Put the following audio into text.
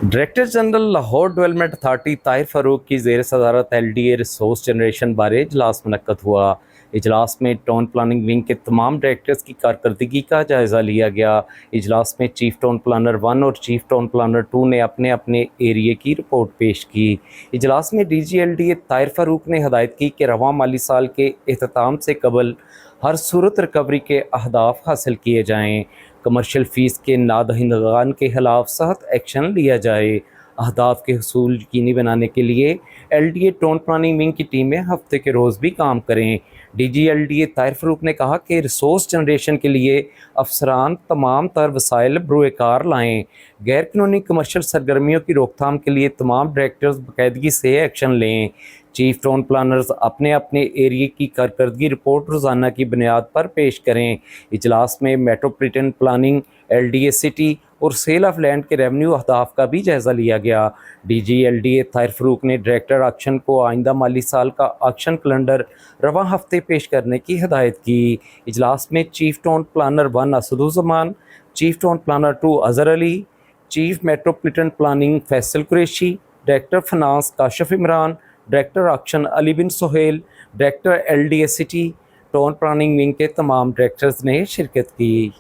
Director general Lahore development authority Tahir Farooq की ज़ेर सदारत LDA रिसोर्स जनरेशन बारे इजलास मुनक्कद हुआ। इजलास में टाउन प्लानिंग विंग के तमाम डायरेक्टर्स की कारकर्दगी का जायज़ा लिया गया। इजलास में चीफ टाउन प्लानर 1 और चीफ टाउन प्लानर 2 ने अपने अपने एरिए की रिपोर्ट पेश की। इजलास में DG LDA ताहिर फारूक ने हदायत की कि रवां माली साल के अख्ताम से कबल हर सूरत रिकवरी के अहदाफ हासिल किए जाएँ। कमर्शियल फ़ीस के नादहिंदगान के खिलाफ सख्त एक्शन लिया जाए। अहदाफ के हसूल यकीनी बनाने के लिए LDA टाउन प्लानिंग विंग की टीमें हफ्ते के रोज़ भी काम करें। DG LDA ताहिर फारूक ने कहा कि रिसोर्स जनरेशन के लिए अफसरान तमाम तर वसाइल बरूएकार लाएँ। गैर कानूनी कमर्शियल सरगर्मियों की रोकथाम के लिए तमाम डायरेक्टर्स बाकायदगी से एक्शन लें। चीफ टाउन प्लानर्स अपने अपने एरिए की कारकर्दगी रिपोर्ट रोज़ाना की बुनियाद पर पेश करें। इजलास में मेट्रोपॉलिटन प्लानिंग, LDA सिटी और सेल ऑफ लैंड के रेवेन्यू अहदाफ का भी जायज़ा लिया गया। DG LDA ताहिर फारूक ने डायरेक्टर ऑक्शन को आइंदा माली साल का ऑक्शन कैलेंडर रवां हफ्ते पेश करने की हदायत की। इजलास में chief town planner 1 Asaduzzaman, chief town planner 2 Azhar Ali, chief metropolitan planning Faisal Qureshi, director finance Kashif Imran, director auction Ali bin Suhail, director LDA city town planning wing के तमाम डायरेक्टर्स ने शिरकत की।